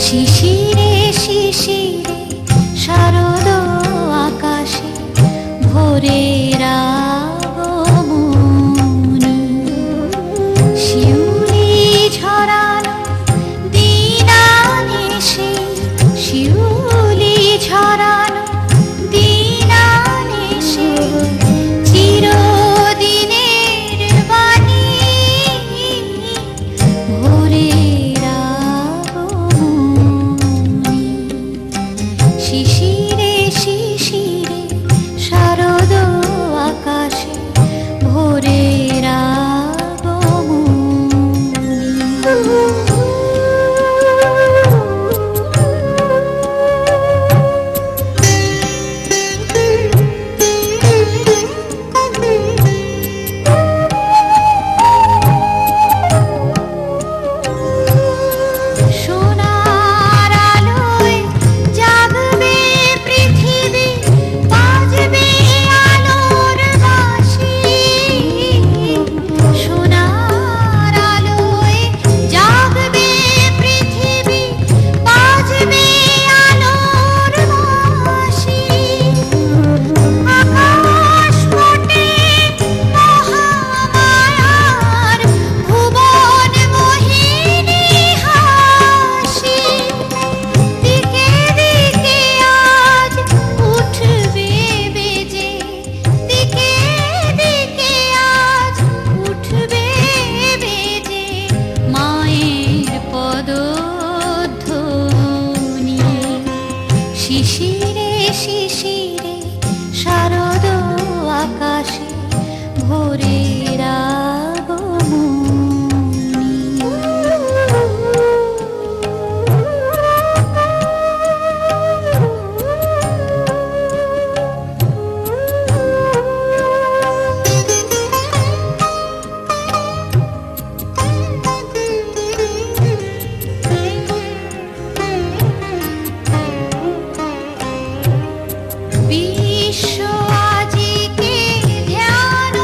শিশিরে শিশিরে শারদ আকাশে ভোরের আগমনী, শিউলি ঝরানো দিন আনেছে, শিউলি ঝরানো দিন আনেছে, চিরদিনের বাণী ভোরের আগমনী। শিশিরে শিশিরে শারদ আকাশে ভোরের আগমনী। সোনার আলোয় জাগবে পৃথিবী, বাজবে আলোর বাঁশি। সোনার আলোয় জাগবে পৃথিবী, বাজবে আলোর বাঁশি। আকাশ ফোটে মহামায়ার, ভুবন মোহিনী হাসি। দিকে দিকে আজ উঠবে বেজে, দিকে দিকে আজ উঠবে বেজে মায়ের পদধ্বনি। শিশিরে শিশিরে শারদ আকাশে ভোরের আগমনী। বিশ্ব আজিকে ধ্যান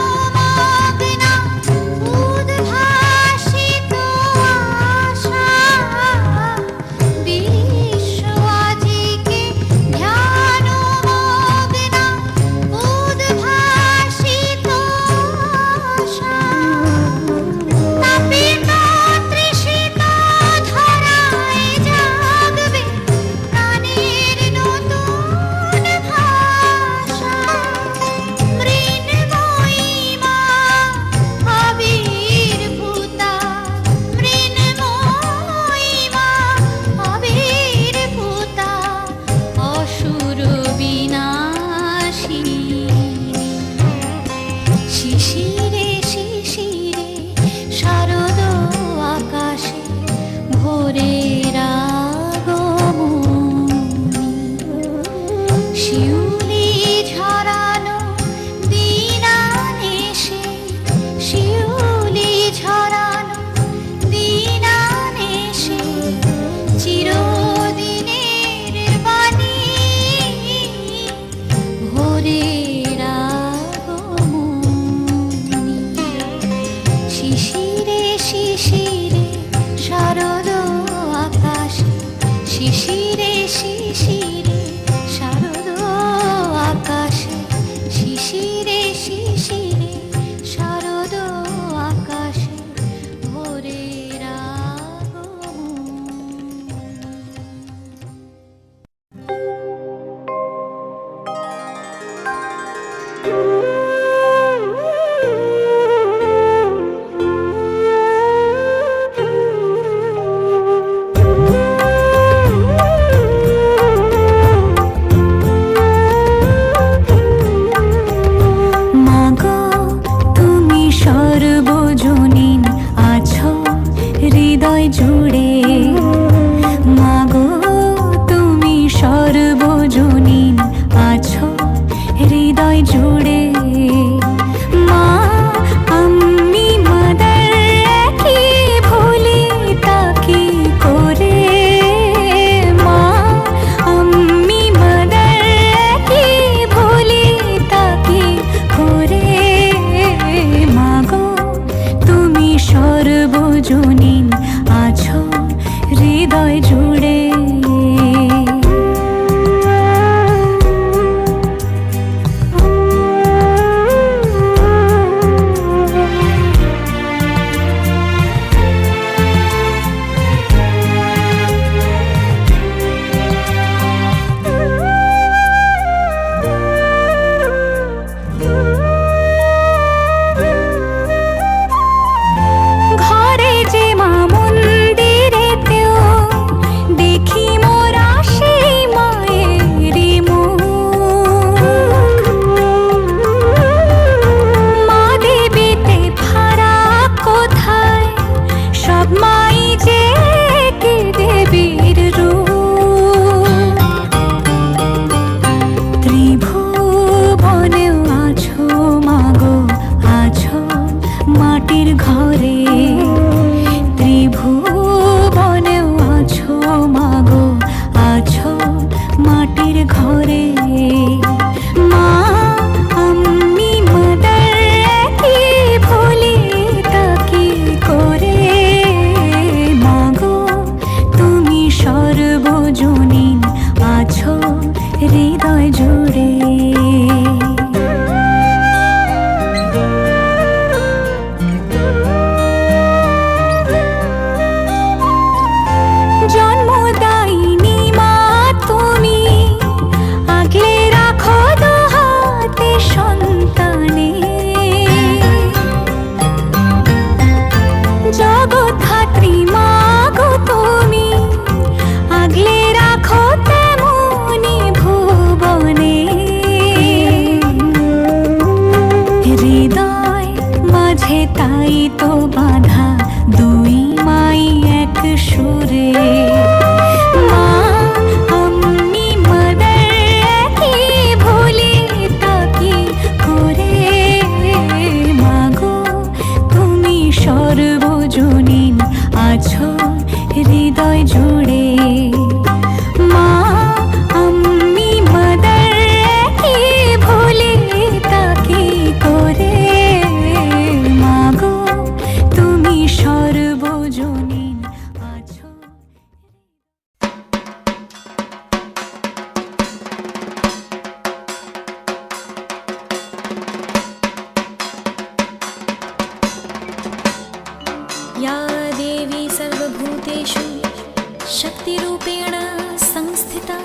शक्तिरूपेण संस्थिता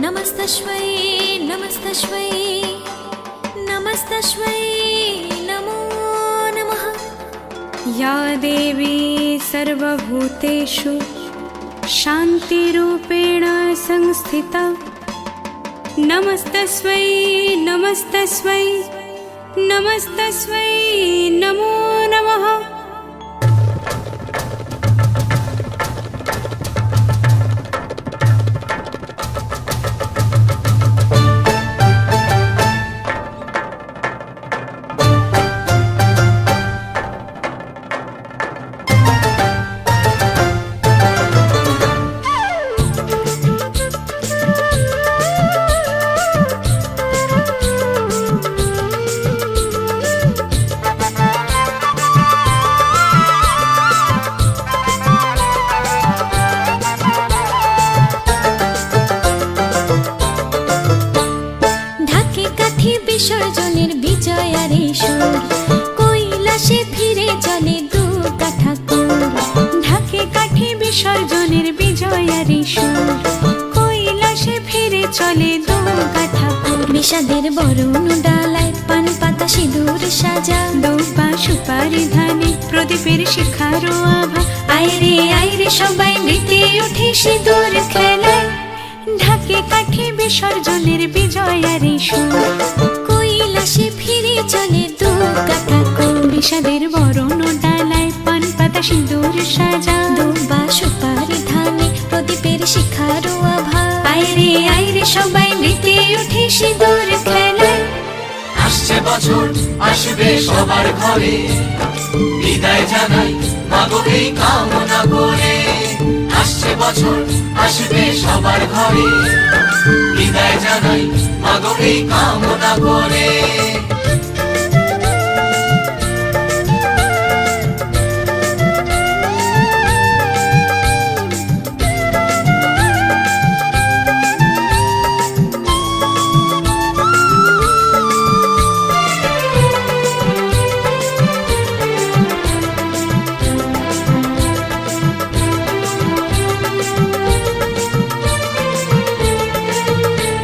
नमस्तस्मै नमस्तस्मै नमस्तस्मै नमो नमः। या देवी सर्वभूतेषु शान्तिरूपेण संस्थिता नमस्तस्मै नमस्तस्मै नमस्तस्मै नमो नमः। বিসর্জনের বিজয়ারে সুর কৈলাসে ফিরে চলে দুর্গা ঠাকুর। ঢাকে কাঠি বিসর্জনের বিজয়ারে সুর কৈলাসে ফিরে চলে দুর্গা ঠাকুর। বিষাদের বরণ ডালায় পান পাতা সিঁদুর সাজা দুব্বা সুপারি ধানে প্রদীপের শিখারো আভা। আইরে সবাই মেতে ওঠে সিঁদুর খেলায়। ঢাকে কাঠি বিসর্জনের বিজয়ারে সুর কৈলাসে ফিরে চলে দুর্গা ঠাকুর। বিষাদের বরণ ডালায় পান পাতা সিঁদুর সাজা দুব্বা সুপারি ধানে প্রদীপের শিখারো আভা। আইরে সবাই মেতে ওঠে সিঁদুর খেলায়। আসছে বছর আসবে সবার ঘরে, বিদায় জানাই মাগো এই কামনা করে। আসছে বছর আসবে সবার ঘরে, বিদায় জানাই মাগো এই কামনা করে।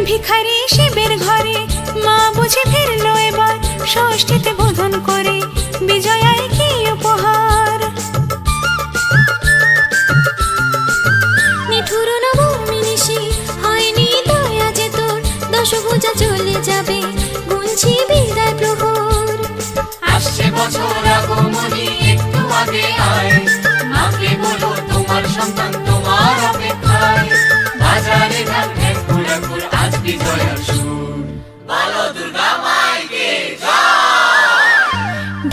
ভিখারি শিবের ঘরে মা বুঝে ফিরলো এবার, ষষ্ঠীতে বোধন করে বিজয়ায় কি উপহার। নিঠুর নবমী নিশি হয়নি দয়া যে তোর, দশভুজা চলে যাবে গুনছি বিদায় প্রহর। আসছে বছর আগমনী একটু আগে আয়, মাকে বলো তোমার সন্তান তোমার অপেক্ষায়। বাজারে ধান ঘুরাঘুর আজ বিজয়ার সুর, বলো দুর্গা মাইকে জয়।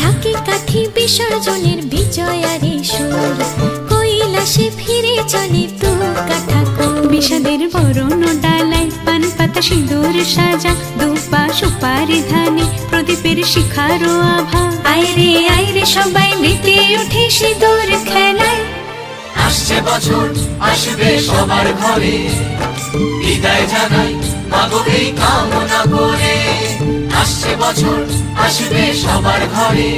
ঢাকে কাঠি বিসর্জনের বিজয়ারে সুর কৈলাসে ফিরে চলে দুর্গা ঠাকুর। বিষাদের বরণ ডালায় পান পাতা সিঁদুর সাজা দুব্বা সুপারি ধানে প্রদীপের শিখারো আভা। আইরে সবাই মেতে ওঠে সিঁদুর খেলায়। আসছে বছর আসবে সবার ঘরে, বিদায় জানাই মাগো এই কামনা করে। আসছে বছর আসবে সবার ঘরে,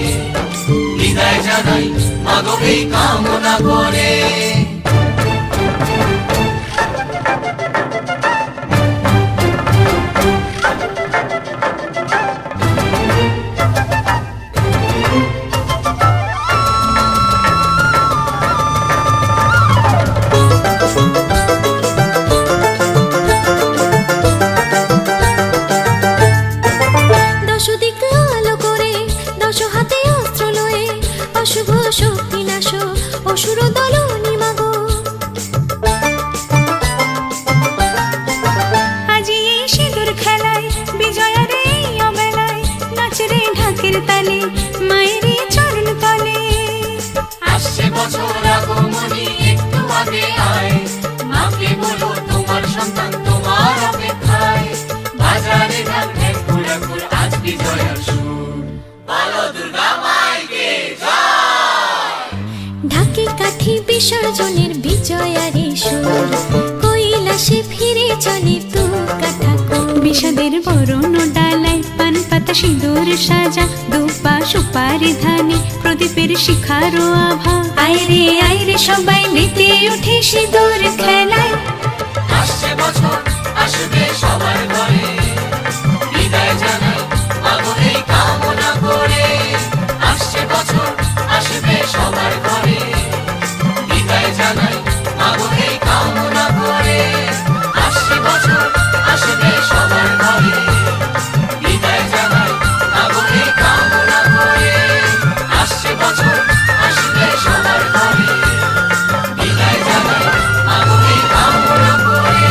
বিদায় জানাই মাগো এই কামনা করে। দশদিক আলো করে দশ হাতে অস্ত্র লয়ে, অশুভ শক্তি নাশ অসুর দলনি মাগো। আজি এই সিঁদুর খেলায় বিজয়ার এই অবেলায়, নাচরে ঢাকের তালে মায়ের চরণ তলে। আসছে বছর আগমনী একটু আগে আয়, মাকে বলো তোমার সন্তান তোমার অপেক্ষায়। বাজারে ধান ঘুরাঘুর আজ বিজয়ার সুর, বলো দুর্গা মাইকে জয়। ঢাকে কাঠি বিসর্জনের বিজয়ারে সুর কৈলাসে ফিরে চলে দুর্গা ঠাকুর। বিষাদের বরণ ডালায় পান পাতা সিঁদুর সাজা, দুপা সুপারি ধানি, প্রদীপের শিখারো আভা। আইরে সবাই মেতে উঠে সিঁদুর খেলায়। আসছে বছর আসবে সবার ঘরে, বিদায় জানাই মাগো এই কামনা করে। আসছে বছর আসবে সবার ঘরে, বিদায় জানাই মাগো এই কামনা করে। আসছে বছর আসবে সবার ঘরে, বিদায় জানাই মাগো এই কামনা করে। আসছে বছর আসবে সবার ঘরে, বিদায় জানাই মাগো এই কামনা করে।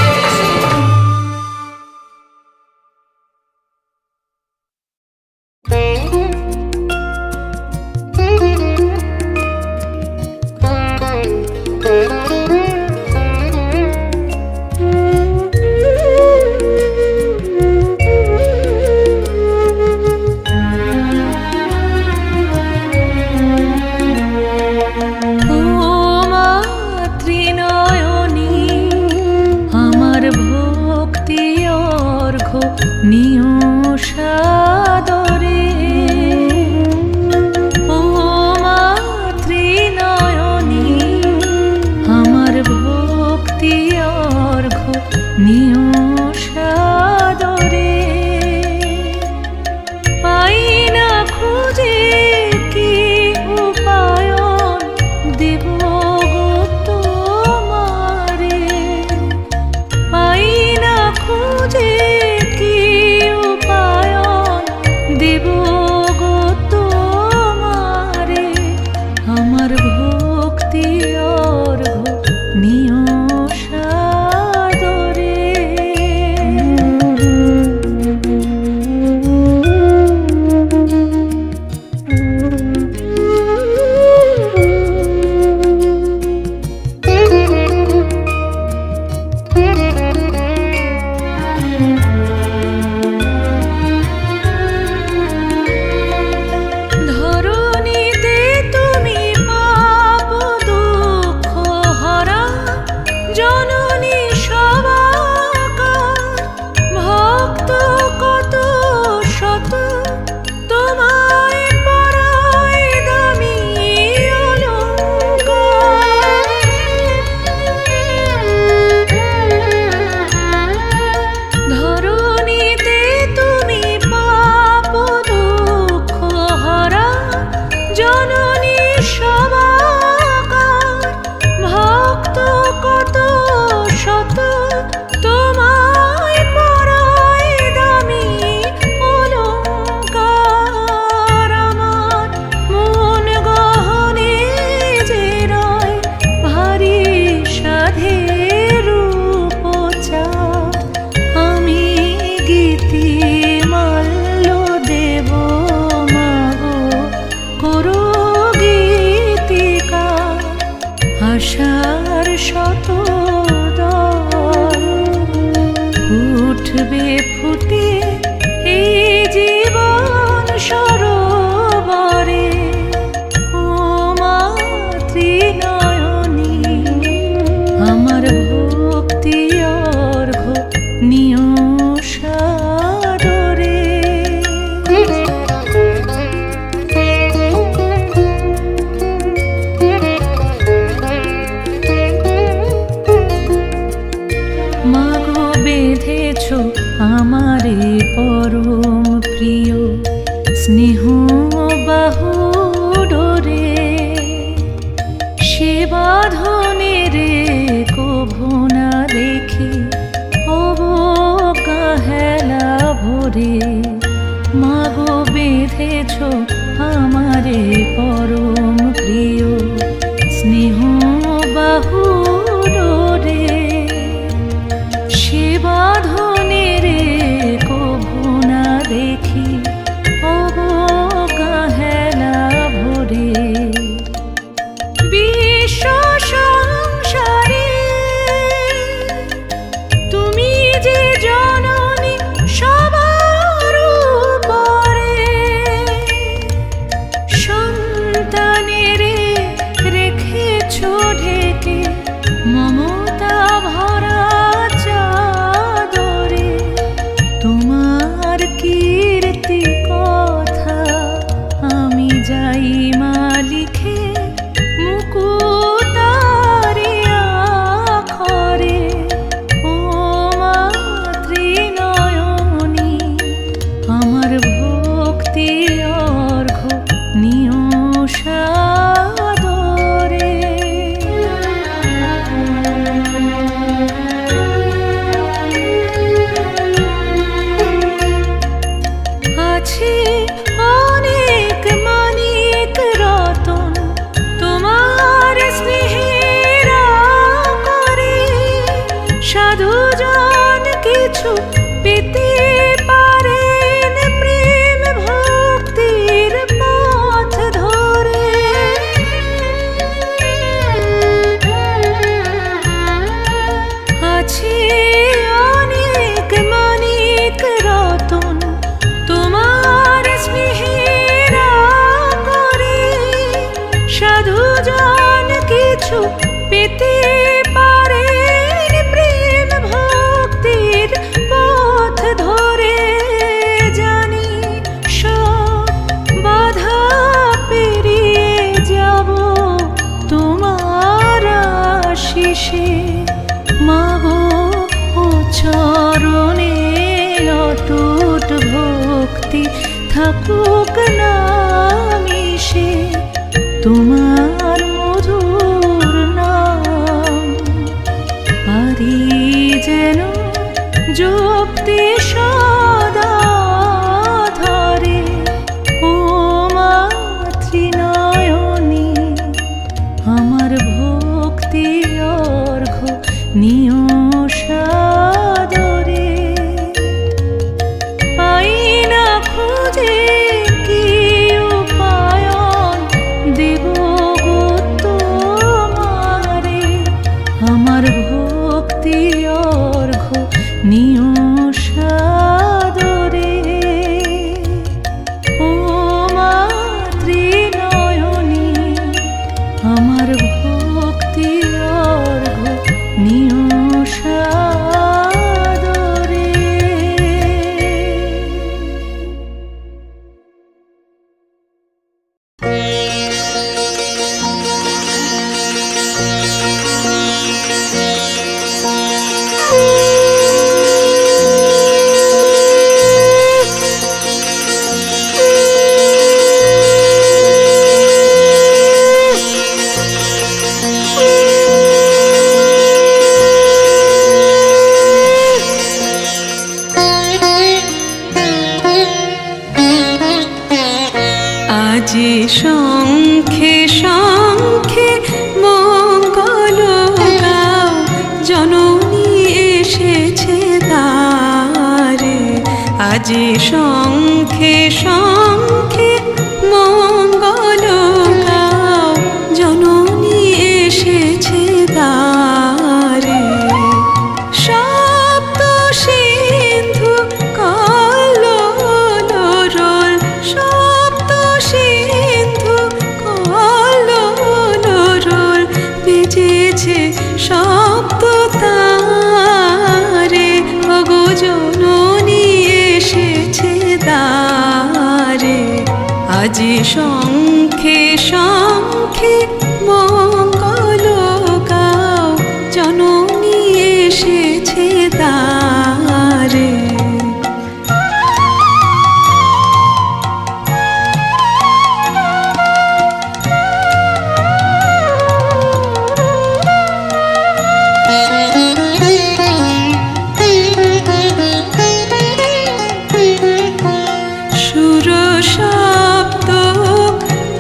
ও মাতৃনয়নী, আমার ভক্তি অর্ঘ্য নিয় সাদরে। ও মাতৃনয়নী, আমার ভক্তি অর্ঘ্য নিয় সাদরে। পাই না খুঁজে কি উপায়ন দেব গো তোমারে। পাই না খুঁজে কি উপায়ন দেব গো তোমারে। আমার ভক্তি অর্ঘ্য নিয় সাদরে। ধরণীতে তুমি পাপ দুঃখ হরা, জননী সবাকার। ভক্ত কত শত তোমায় পরায় দামি অলঙ্কার। ধরণীতে তুমি পাপ দুঃখ হরা, জননী সবাকার। ভক্ত কত শত তোমায় পরায় দামি অলঙ্কার। আমার মন গহনে যে রয় ভারী সাধের উপচার। আমি গীতি মাল্য দেব মাগো করো গীতিকার। আশার শত দল উঠবে ফুটে এই জীবন সরোবরে। ও মাতৃনয়নী, আমার ভক্তি অর্ঘ্য নিয় সাদরে। মাগো বেঁধেছ আমারে পরম প্রিয় স্নেহ বাহু ডোরে। সে বাঁধনের কোভনা দেখি অবজ্ঞা হেলা ভরে। মাগো বেঁধেছ আমারে পরম প্রিয় স্নেহ বাহু ডোরে। সে বাঁধনের কোভনা দেখি অবজ্ঞা হেলা ভরে। বিশ্ব সংসারে তুমি যে জননী সবার উপরে। সন্তানের রেখেছ ঢেকে মমতা ভরা চাদরে। তোমার কীর্তি কিছু পেতে পারেন প্রেম ভক্তির পথ ধরে। আছে অনেক মানিক রতন তোমার স্নেহের করে, সাধুজন কিছু পেতে পারেন প্রেম ভক্তির পথ ধরে। জানি সব বাধা পেরিয়ে যাব তোমার আশিসে, মাগো ও চরণে অটুট ভক্তি থাকুক না মিশে, তোমার মধুর নাম পারি যেন জপতে সদা ধরে। ও মাতৃনয়নী আমার ভক্তি অর্ঘ্য নিয় সাদরে। পাই না খুঁজে কি উপায়ন দেব গো তোমারে, আমার ভক্তি অর্ঘ্য নিয় সাদরে। ও মাতৃনয়নী আমার ভক্তি অর্ঘ্য নিয় সাদরে। আজি শঙ্খে শঙ্খে মঙ্গল গাও, জননী এসেছে দ্বারে। আজি শঙ্খে শঙ্খে মঙ্গল গাও, জননী এসেছে দ্বারে। সপ্ত সিন্ধু কল্লোল, সপ্ত সিন্ধু কল্লোল, বেজেছে সপ্ত তারে। ওগো জননী এসেছে দ্বারে। আজি শঙ্খে শঙ্খে মঙ্গল গাও, জননী এসেছে দ্বারে। সুর শব্দ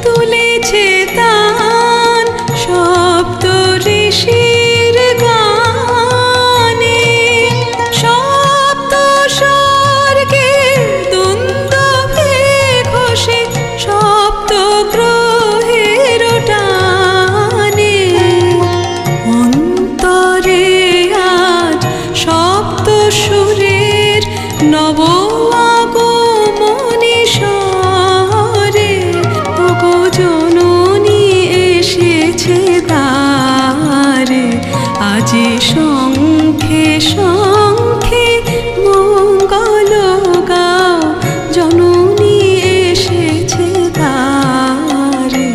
তুলেছে তান, সপ্ত ঋষির গানে। সপ্ত স্বর্গের দুন্দুভে ঘোষে, সপ্ত গ্রহের টানে। অন্তরে আজ সপ্ত সুরের নব আগমনী স্বরে। ওগো জননী এসেছে দ্বারে। আজি শঙ্খে শঙ্খে মঙ্গল গাও, জননী এসেছে দ্বারে।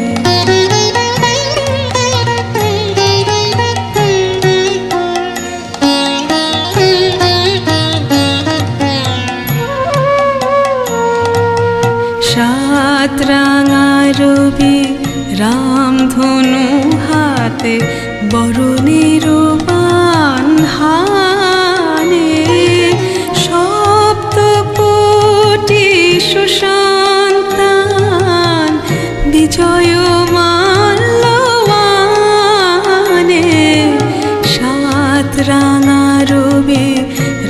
সাত রাঙা রবি রামধনু হাতে, বরণের বান হানে। সপ্ত কোটি সুসন্তান বিজয় মাল্যবানে। সাত রাঙা রবি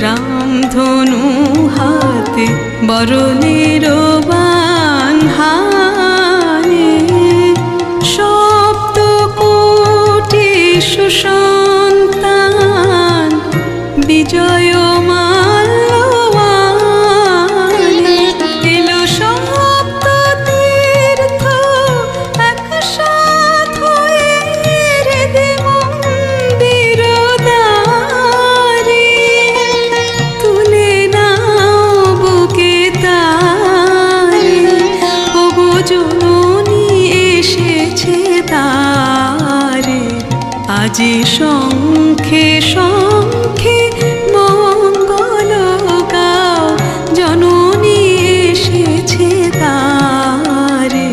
রামধনু মরণের বানহানে সপ্ত কোটি সুসন্তান বিজয় মাল্যবানে এলো সপ্ত তীর্থ একসাথ হয়ে হৃদে মন্দির দ্বারে তুলে নাও বুকে তারে ওগো জননী এসেছে তারে আজি শঙ্খে শঙ্খে মঙ্গল গাও জননী এসেছে তারে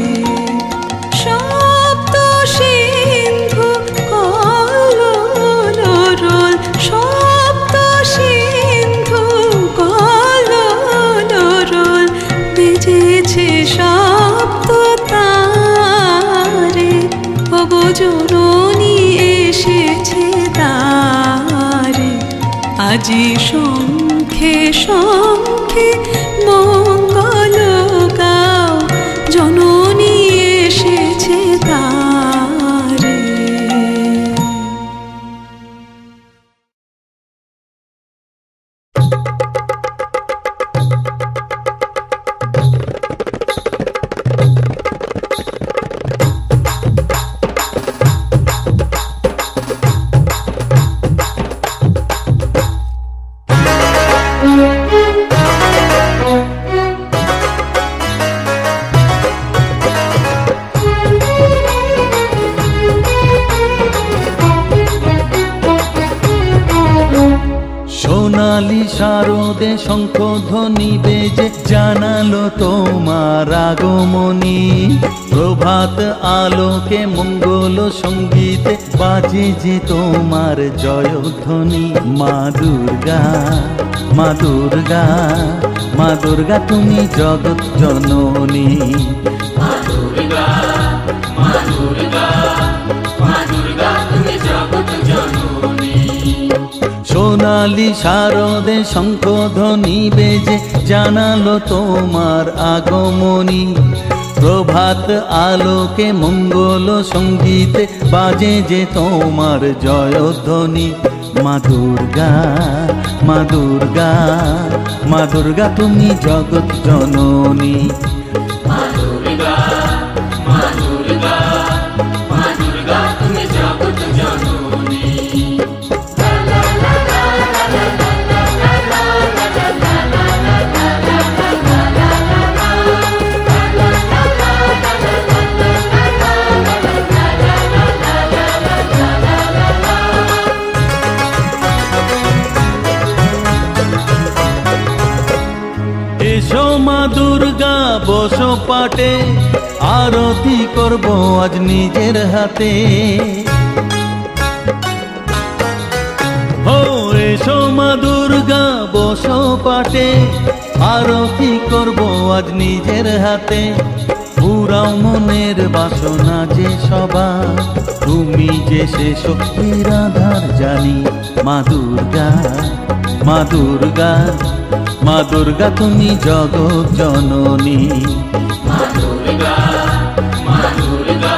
সপ্ত সিন্ধু কলরল সপ্ত সিন্ধু কলরল বেজেছে সপ্ত তারে ওগো জননী এসেছে তারে আজি শঙ্খে শঙ্খে মঙ্গল গাও জননী এসেছে তারে। সোনালি শারদে শঙ্খধ্বনি বেজে জানালো তোমার আগমনী প্রভাত আলোকে মঙ্গল সঙ্গীতে বাজে যে তোমার জয়ধ্বনি মা দুর্গা মা দুর্গা মা দুর্গা তুমি জগৎ জননী মা দুর্গা মা দুর্গা মা দুর্গা তুমি জগৎ জননী। সোনালি শারদে শঙ্খধ্বনি বেজে জানালো তোমার আগমনী প্রভাত আলোকে মঙ্গল সঙ্গীতে বাজে যে তোমার জয়ধ্বনি মা দুর্গা মা দুর্গা মা দুর্গা তুমি জগৎ জননী মা দুর্গা মা দুর্গা মা দুর্গা তুমি জগৎ জননী। এসো মা দুর্গা বসো পাটে আরতি করব আজ নিজের হাতে ও এসো মা দুর্গা বসো পাটে আরতি করব আজ নিজের হাতে পুরাও মনের বাসনা যে সবার তুমি যে সে শক্তির আধার জানি মা দুর্গা মা দুর্গা মা দুর্গা তুমি জগৎ জননী মা দুর্গা মা দুর্গা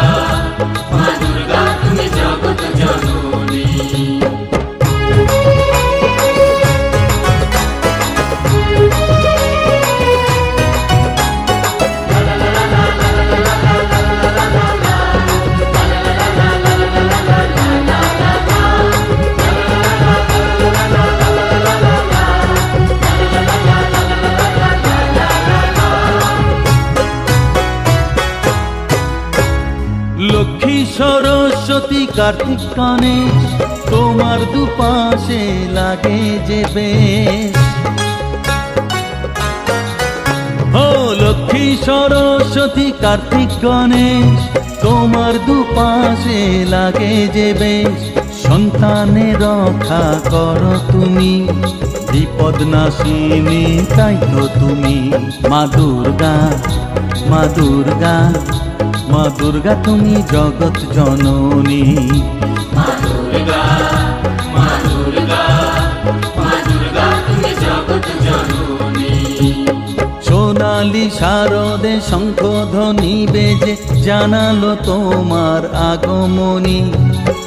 মা দুর্গা তুমি জগৎ জননী। লক্ষ্মী সরস্বতী কার্তিক গণেশ তোমার দুপাশে লাগে যে বেশ ও লক্ষ্মী সরস্বতী কার্তিক গণেশ তোমার দুপাশে লাগে যে বেশ সন্তানের রক্ষা করো তুমি বিপদ নাশিনী তাই তো তুমি মা দুর্গা মা দুর্গা মা দুর্গা তুমি জগৎ জননী মা দুর্গা মা দুর্গা মা দুর্গা তুমি জগৎ জননী। শারদে শঙ্খধ্বনি বেজে জানালো তোমার আগমনী।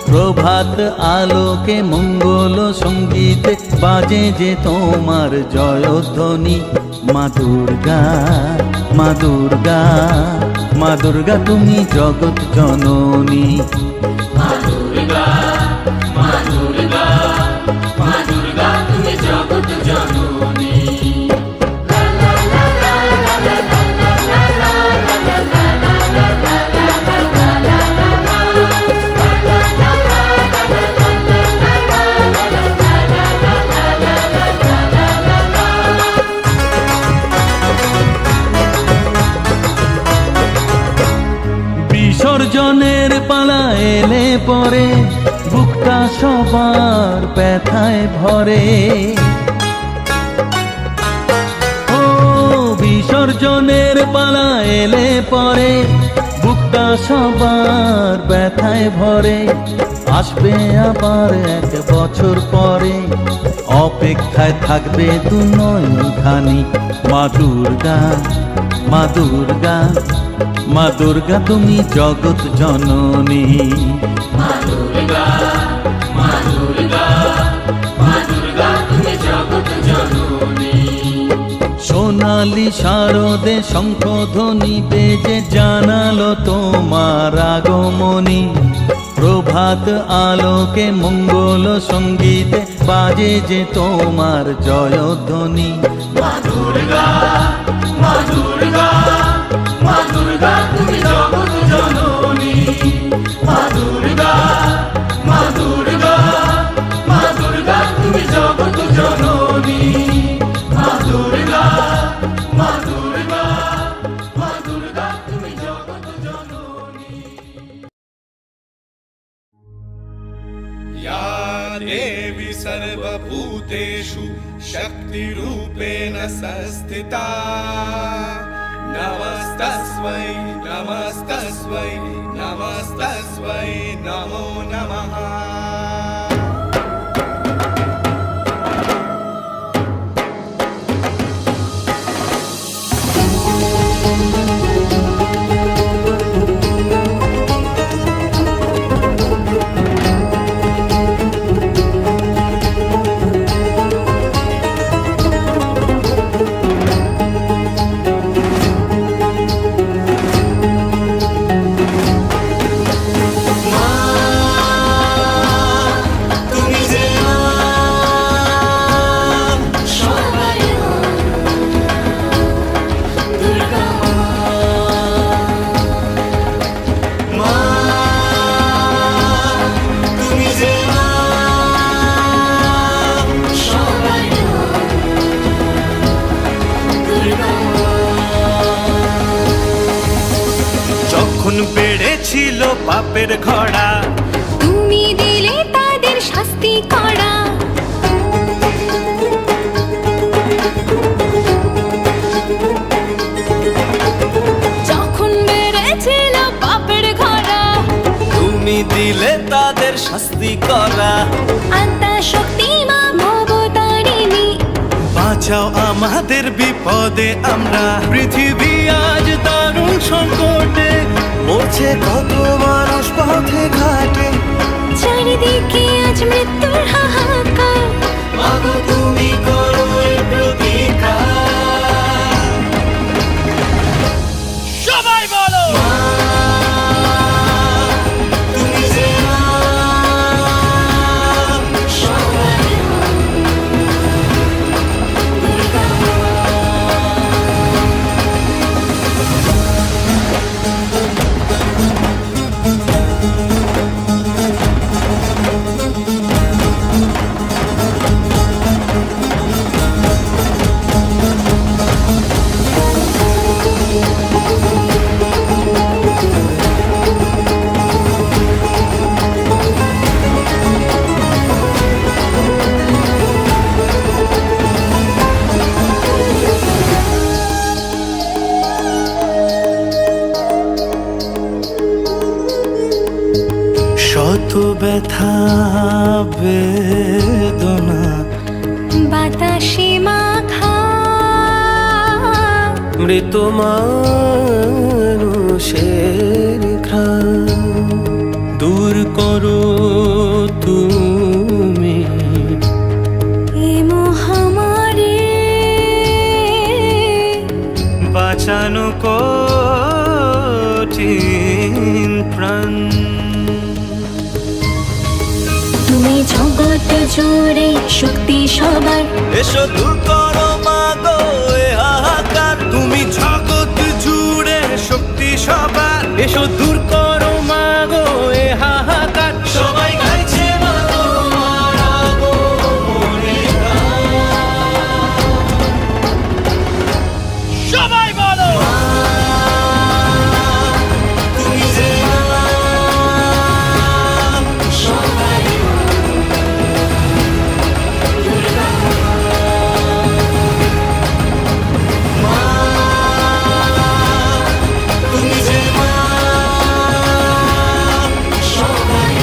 প্রভাত আলোকে মঙ্গল সঙ্গীতে বাজে যে তোমার জয়ধ্বনি। মা দুর্গা, মা দুর্গা, মা দুর্গা তুমি জগৎ জননী। মা দুর্গা, মা দুর্গা, মা দুর্গা তুমি জগৎ জননী। বিসর্জনের পালা এলে পরে বুকটা সবার ব্যথায় ভরে। ও বিসর্জনের পালা এলে পরে বুকটা সবার ব্যথায় ভরে। আসবে আবার এক বছর পরে, অপেক্ষায় থাকবে দু নয়নখানি। মা দুর্গা, মা দুর্গা, মা দুর্গা তুমি জগৎ জননী। মা দুর্গা, মা দুর্গা, মা দুর্গা তুমি জগৎ জননী। সোনালি শারদে শঙ্খধ্বনি বেজে জানালো তোমার আগমনী। প্রভাত আলোকে মঙ্গল সঙ্গীতে বাজে যে তোমার জয়ধ্বনি। মা দুর্গা, মা দুর্গা, মা দুর্গা তুমি জগৎ জননী। মা দুর্গা, মা দুর্গা, মা দুর্গা তুমি জগৎ জননী। মা দুর্গা, মা দুর্গা, মা দুর্গা তুমি জগৎ জননী। या देवी सर्वभूतेषु शक्तिरूपेण संस्थिता। नमस्तस्मै, नमस्तस्मै, नमस्तस्मै नमो नमः। যখন বেড়েছিল পাপের ঘোড়া, তুমি দিলে তাদের শাস্তি করা। যখন বেড়েছিল পাপের ঘোড়া, তুমি দিলে তাদের শাস্তি করা। আত্মা শক্তি মা ভবতারিণী, বাঁচাও আমাদের বিপদে আমরা। পৃথিবী আজ দারুণ সংকটে, মরছে কত মানুষ পথে ঘাটে। চারিদিকে আজ মৃত্যুর হাহাকার। মাগো তুমি করো এর প্রতিকার। সবাই বলো তুমি যে মা। শত ব্যথা বেদনা বাতাসে মাখা মৃত মানুষের ঘ্রাণ দূর করো তুমি এ মহামারী বাঁচানো কঠিন প্রাণ তুমি জগৎ জুড়ে শক্তি সবার এসো দূর করো মাগো এ হাহাকার তুমি জগৎ জুড়ে শক্তি সবার এসো দূর করো মাগো এ হাহাকার সবাই গাইছে মা তোমার আগমনের গান। সবাই বলো তুমি যে মা, সবাই তুমি যে মা, সবাই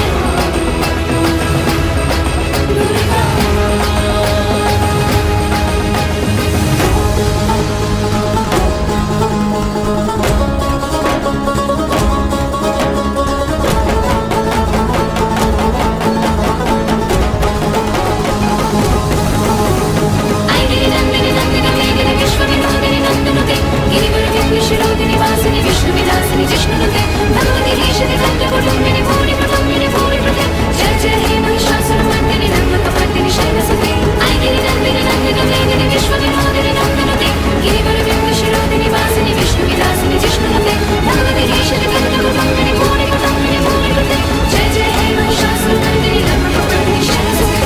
আইগিরি নন্দিনী নন্দিনী মেঘিনী বিশ্ববিনোদিনী নন্দনুতে গিরিবরকে বিশ্বরোদিনী বাসিনী বিষ্ণুবিলাসিনী জিষ্ণুনুতে ভগবতী ঋষিতে কণ্ঠ কুটুম্বিনী ভূরি কুটুম্বিনী ভূরি প্রতি জয় জয় হে মহিষাসুর মর্দিনী নন্দকপর্দিনী শৈলসুতে আইগিরি নন্দিনী নন্দিনী মেঘিনী বিশ্ববিনোদিনী নন্দনুতে গিরিবরকে বিশ্বরোদিনী বাসিনী বিষ্ণুবিলাসিনী জিষ্ণুনুতে ভগবতী ঋষিতে কণ্ঠ কুটুম্বিনী ভূরি কুটুম্বিনী ভূরি প্রতি জয় জয় হে মহিষাসুর মর্দিনী নন্দকপর্দিনী শৈলসুতে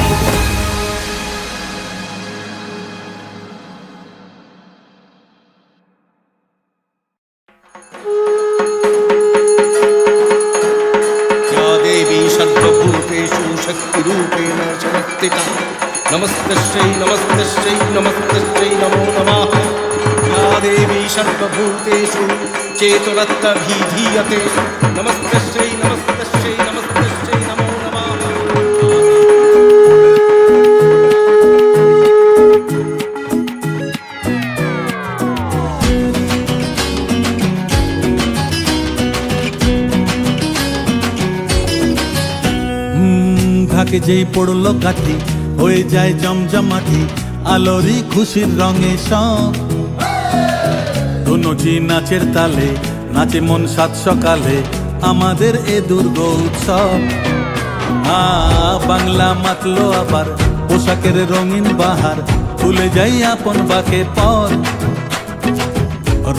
या देवी सर्वभूतेषु शक्तिरूपेण संस्थिता नमस्तस्यै नमस्तस्यै नमस्तस्यै नमो नमः या देवी सर्वभूतेषु चेतनत्वभिधीयते नमस्तस्यै नमस्तस्यै नमस्तस्यै नमो नमः ঘাকে যেই পড়লো কাঠি হয়ে যায় জমজমাটি আলোরি খুশির রঙে সব ধুনুচি নাচের তালে নাচে মন সাত সকালে আমাদের এ দুর্গ উৎসব বাংলা মাতলো আবার পোশাকের রঙিন বাহার ভুলে যাই আপন বাকে পর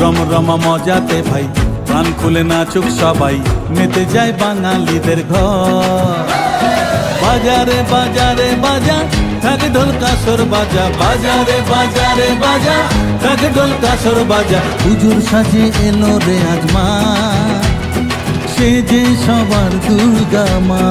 রম রমা মজাতে ভাই প্রাণ খুলে নাচুক সবাই মেতে যায় বাঙালিদের ঘর বাজারে বাজারে বাজা ঢাক ঢোল কাসর বাজা বাজারে বাজারে বাজা ঢাক ঢোল কাসর বাজা হুজুর সাজে এলো রে আজমা সে যে সবার দুর্গা মা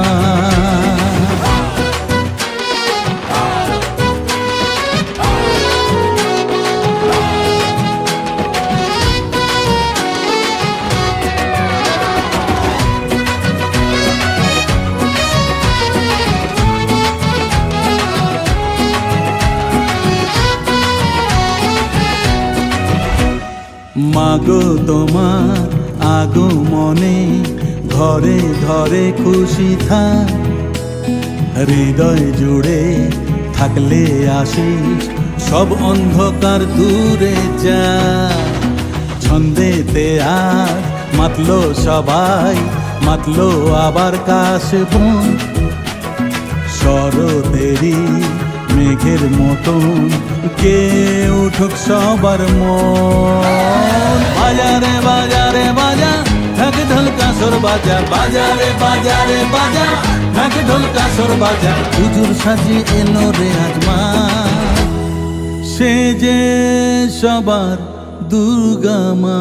মাগো তোমার আগমনে ঘরে ঘরে খুশি থাক হৃদয় জুড়ে থাকলে আশিস সব অন্ধকার দূরে যা ছন্দেতে আজ মাতলো সবাই মাতলো আবার কাশবন শরতেরি মেঘের মতন কে উঠুক সবার মন বাজারে বাজারে বাজা ঢাক ঢোল কাসর বাজা বাজারে বাজারে বাজা ঢাক ঢোল কাসর বাজা হুজুর সাজে এলো রে আজমা সে যে সবার দুর্গা মা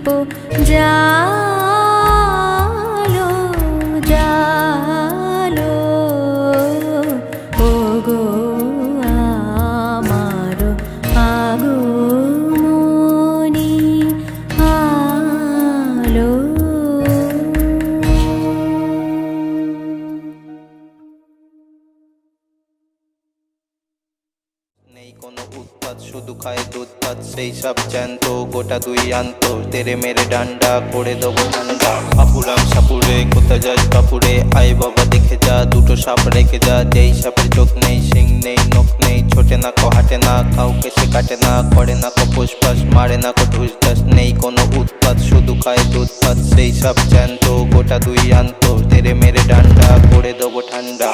দীপ জালো জালো ওগো আমার আগমনী আলো। নেই কোনো উৎপাত, শুধু খায় দুধ ভাত, সেই সব জ্যান্ত গোটা দুই আন্ত, তেরে মেরে ডান্ডা করে দেবো ঠান্ডা। আপুরাম সাপুরে কোথা যাস বাপুরে, আয় বাবা দেখে যা, দুটো সাপ রেখে যা, যেই সাপের চোখ নেই শিং নেই নখ নেই, ছোটে না কো হাঁটে না, কাউকে সে কাটে না, করে না কো ফুসফাস, মারে না কো ঢুস ঢাস। নেই কোনো উৎপাত, শুধু খায় দুধ ভাত, সেই সব জ্যান্ত গোটা দুই আন্ত, তেরে মেরে ডান্ডা করে দেবো ঠান্ডা।